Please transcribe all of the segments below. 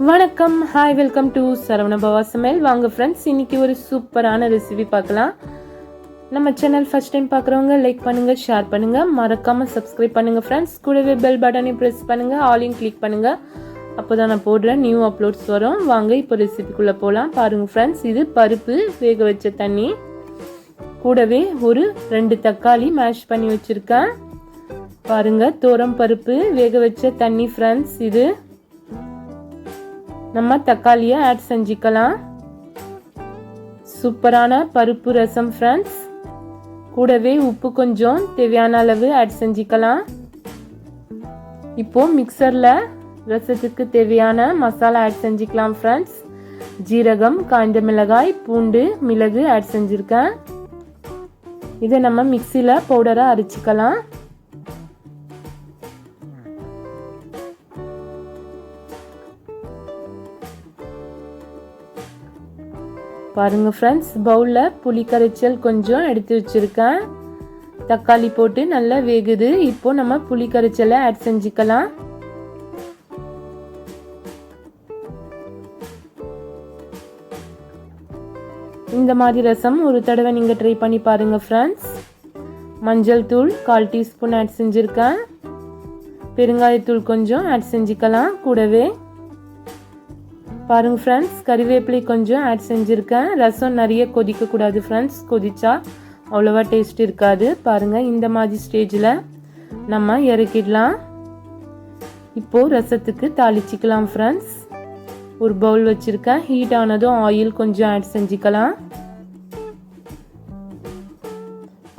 வணக்கம், hi, welcome to Saravanabhava சமையல். வாங்க ஃப்ரெண்ட்ஸ், இன்னைக்கு ஒரு சூப்பரான ரெசிபி பார்க்கலாம். நம்ம சேனல் ஃபர்ஸ்ட் டைம் பார்க்குறவங்க லைக் பண்ணுங்க, ஷேர் பண்ணுங்க, மறக்காம சப்ஸ்கிரைப் பண்ணுங்க ஃப்ரெண்ட்ஸ். கூடவே பெல் பட்டனையும் ப்ரெஸ் பண்ணுங்க, ஆலையும் கிளிக் பண்ணுங்க. அப்போதான் நான் போடுற நியூ அப்லோட்ஸ் வரும். வாங்க இப்போ ரெசிபிக்குள்ள போகலாம். பாருங்க ஃப்ரெண்ட்ஸ், இது பருப்பு வேக வச்ச தண்ணி, கூடவே ஒரு 2 தக்காளி மேஷ் பண்ணி வச்சிருக்கேன். பாருங்க, தோரம் பருப்பு வேக வச்ச தண்ணி ஃப்ரெண்ட்ஸ். இது நம்ம தக்காளியை ஆட் செஞ்சுக்கலாம். சூப்பரான பருப்பு ரசம் ஃப்ரெண்ட்ஸ். கூடவே உப்பு கொஞ்சம் தேவையான அளவு ஆட் செஞ்சுக்கலாம். இப்போ மிக்சர்ல ரசத்துக்கு தேவையான மசாலா ஆட் செஞ்சுக்கலாம் ஃப்ரெண்ட்ஸ். ஜீரகம், காய்ந்த மிளகாய், பூண்டு, மிளகு ஆட் செஞ்சிருக்கேன். இதை நம்ம மிக்சியில பவுடரா அரைச்சிக்கலாம். பாருங்க ஃப்ரெண்ட்ஸ், பவுல்ல புளி கரைச்சல் கொஞ்சம் எடுத்து வச்சிருக்கேன். தக்காளி போட்டு நல்லா வேகுது. இப்போ நம்ம புளி கரைச்சலை ஆட் செஞ்சுக்கலாம். இந்த மாதிரி ரசம் ஒரு தடவை நீங்க ட்ரை பண்ணி பாருங்க ஃப்ரெண்ட்ஸ். மஞ்சள் தூள் 1/4 டீஸ்பூன் ஆட் செஞ்சிருக்கேன். பெருங்காயத்தூள் கொஞ்சம் ஆட் செஞ்சுக்கலாம். கூடவே பாருங்க ஃப்ரெண்ட்ஸ், கறிவேப்பிலை கொஞ்சம் ஆட் செஞ்சுருக்கேன். ரசம் நிறைய கொதிக்கக்கூடாது ஃப்ரெண்ட்ஸ், கொதிச்சா அவ்வளோவா டேஸ்ட் இருக்காது. பாருங்க, இந்த மாதிரி ஸ்டேஜில் நம்ம இறக்கிடலாம். இப்போ ரசத்துக்கு தாளிச்சிக்கலாம் ஃப்ரெண்ட்ஸ். ஒரு பவுல் வச்சிருக்கேன். ஹீட் ஆனதும் ஆயில் கொஞ்சம் ஆட் செஞ்சுக்கலாம்.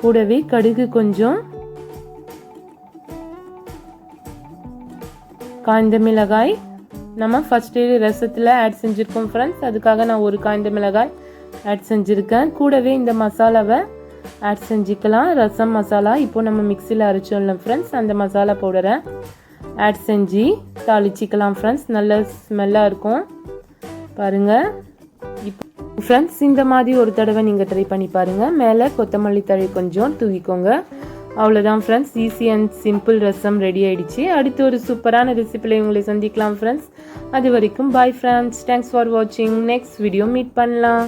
கூடவே கடுகு கொஞ்சம், காய்ந்த மிளகாய் நம்ம ஃபர்ஸ்ட் ரசத்தில் ஆட் செஞ்சுருக்கோம் ஃப்ரெண்ட்ஸ். அதுக்காக நான் ஒரு காய்ந்த மிளகாய் ஆட் செஞ்சுருக்கேன். கூடவே இந்த மசாலாவை ஆட் செஞ்சுக்கலாம். ரசம் மசாலா இப்போ நம்ம மிக்சியில் அரைச்சோம்ல ஃப்ரெண்ட்ஸ், அந்த மசாலா பவுடரை ஆட் செஞ்சு தாளிச்சிக்கலாம் ஃப்ரெண்ட்ஸ். நல்ல ஸ்மெல்லாக இருக்கும். பாருங்கள் இப்போ ஃப்ரெண்ட்ஸ், இந்த மாதிரி ஒரு தடவை நீங்கள் ட்ரை பண்ணி பாருங்கள். மேலே கொத்தமல்லி தழை கொஞ்சம் தூவிக்கோங்க. அவ்வளோதான் friends, easy and simple rasam ready ஆயிடுச்சு. அடுத்து ஒரு சூப்பரான ரெசிபியில் உங்களை சந்திக்கலாம் ஃப்ரெண்ட்ஸ். அது வரைக்கும் பாய் ஃப்ரெண்ட்ஸ். தேங்க்ஸ் ஃபார் வாட்சிங். நெக்ஸ்ட் வீடியோ மீட் பண்ணலாம்.